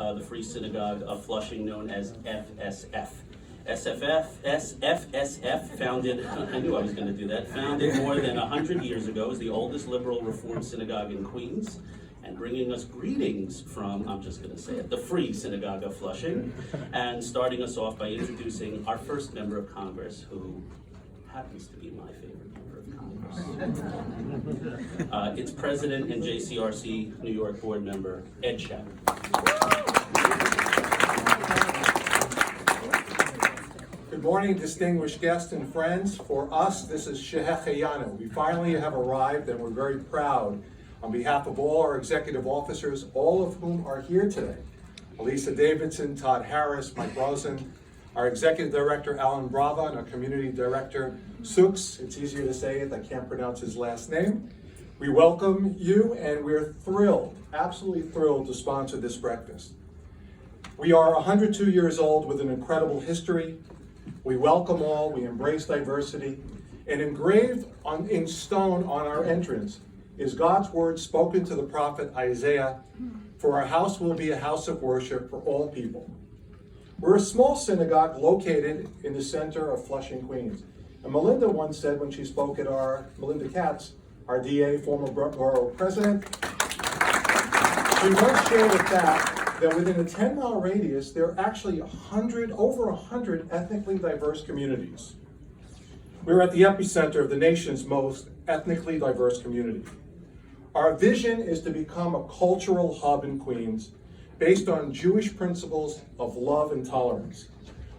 the Free Synagogue of Flushing, known as FSF. FSF, founded, I knew I was going to do that, founded more than 100 years ago, is the oldest liberal Reform synagogue in Queens, and bringing us greetings from, I'm just going to say it, the Free Synagogue of Flushing, and starting us off by introducing our first member of Congress, who happens to be my favorite member of Congress. Its president and JCRC New York board member, Ed Schauder. Good morning, distinguished guests and friends. For us, this is Shehecheyanu. We finally have arrived, and we're very proud on behalf of all our executive officers, all of whom are here today. Elisa Davidson, Todd Harris, Mike Rosen, our executive director, Alan Brava, and our community director, Sux. It's easier to say it, I can't pronounce his last name. We welcome you, and we're thrilled, absolutely thrilled to sponsor this breakfast. We are 102 years old with an incredible history. We welcome all, we embrace diversity, and engraved in stone on our entrance is God's word spoken to the prophet Isaiah, "For our house will be a house of worship for all people." We're a small synagogue located in the center of Flushing, Queens. And Melinda once said when she spoke at Melinda Katz, our DA, former borough president, she once shared with that within a 10-mile radius, there are actually over 100 ethnically diverse communities. We're at the epicenter of the nation's most ethnically diverse community. Our vision is to become a cultural hub in Queens based on Jewish principles of love and tolerance.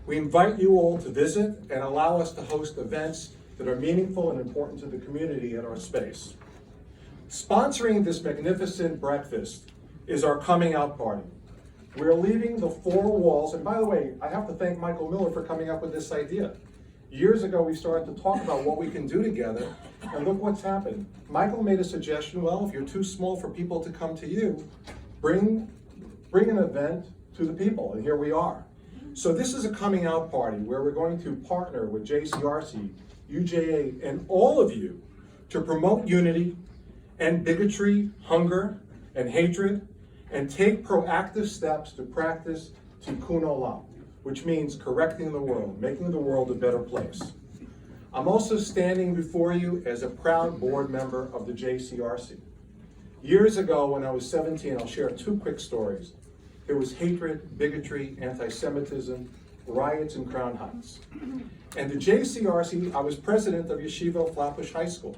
We invite you all to visit and allow us to host events that are meaningful and important to the community at our space. Sponsoring this magnificent breakfast is our coming out party. We're leaving the four walls, and by the way, I have to thank Michael Miller for coming up with this idea. Years ago, we started to talk about what we can do together, and look what's happened. Michael made a suggestion, well, if you're too small for people to come to you, bring an event to the people, and here we are. So this is a coming out party where we're going to partner with JCRC, UJA, and all of you to promote unity and bigotry, hunger, and hatred, and take proactive steps to practice tikkun olam, which means correcting the world, making the world a better place. I'm also standing before you as a proud board member of the JCRC. Years ago, when I was 17, I'll share two quick stories. There was hatred, bigotry, anti-Semitism, riots in Crown Heights. And the JCRC, I was president of Yeshiva Flatbush High School.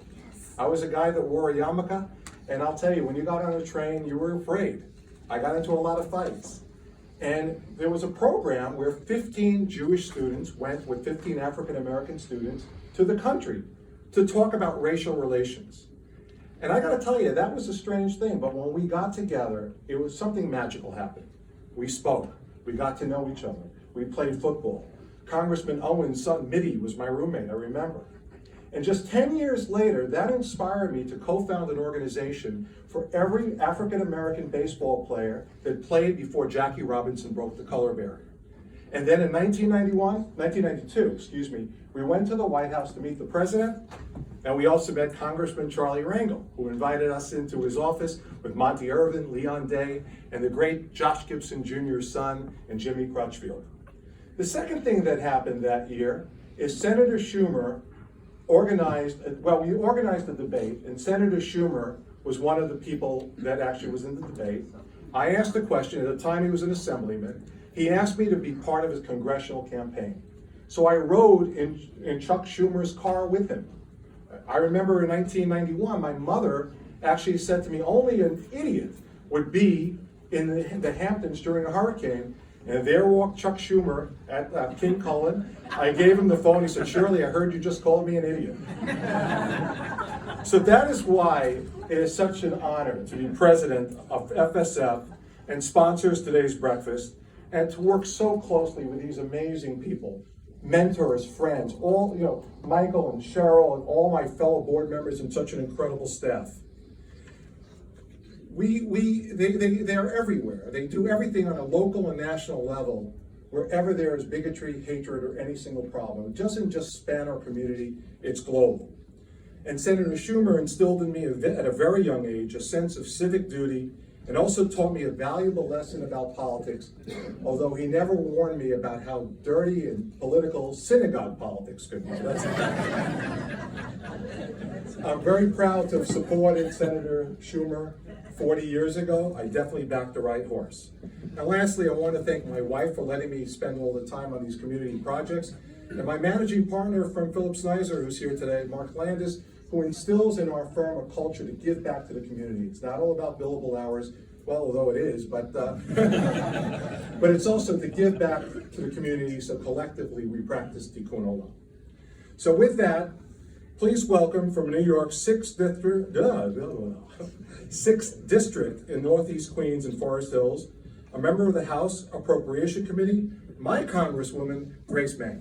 I was a guy that wore a yarmulke, and I'll tell you, when you got on a train, you were afraid. I got into a lot of fights. And there was a program where 15 Jewish students went with 15 African American students to the country to talk about racial relations. And I gotta tell you, that was a strange thing, but when we got together, it was something magical happened. We spoke, we got to know each other, we played football. Congressman Owen's son, Mitty, was my roommate, I remember. And just 10 years later, that inspired me to co-found an organization for every African-American baseball player that played before Jackie Robinson broke the color barrier. And then in 1992, we went to the White House to meet the president, and we also met Congressman Charlie Rangel, who invited us into his office with Monty Irvin, Leon Day, and the great Josh Gibson Jr.'s son, and Jimmy Crutchfield. The second thing that happened that year is Senator Schumer we organized a debate, and Senator Schumer was one of the people that actually was in the debate. I asked a question, at the time he was an assemblyman. He asked me to be part of his congressional campaign. So I rode in Chuck Schumer's car with him. I remember in 1991, my mother actually said to me, only an idiot would be in the Hamptons during a hurricane. And there walked Chuck Schumer at King Cullen. I gave him the phone. He said, "Shirley, I heard you just called me an idiot." So that is why it is such an honor to be president of FSF and sponsors today's breakfast, and to work so closely with these amazing people, mentors, friends, all, Michael and Cheryl and all my fellow board members and such an incredible staff. They are everywhere. They do everything on a local and national level wherever there is bigotry, hatred, or any single problem. It doesn't just span our community, it's global. And Senator Schumer instilled in me at a very young age a sense of civic duty and also taught me a valuable lesson about politics, although he never warned me about how dirty and political synagogue politics could be. I'm very proud to have supported Senator Schumer 40 years ago. I definitely backed the right horse. And lastly, I want to thank my wife for letting me spend all the time on these community projects, and my managing partner from Phillips Nizer, who's here today, Mark Landis, who instills in our firm a culture to give back to the community. It's not all about billable hours, well, although it is, but it's also to give back to the community, so collectively we practice tikkun olam. So with that, please welcome from New York's 6th District in Northeast Queens and Forest Hills, a member of the House Appropriation Committee, my Congresswoman, Grace May.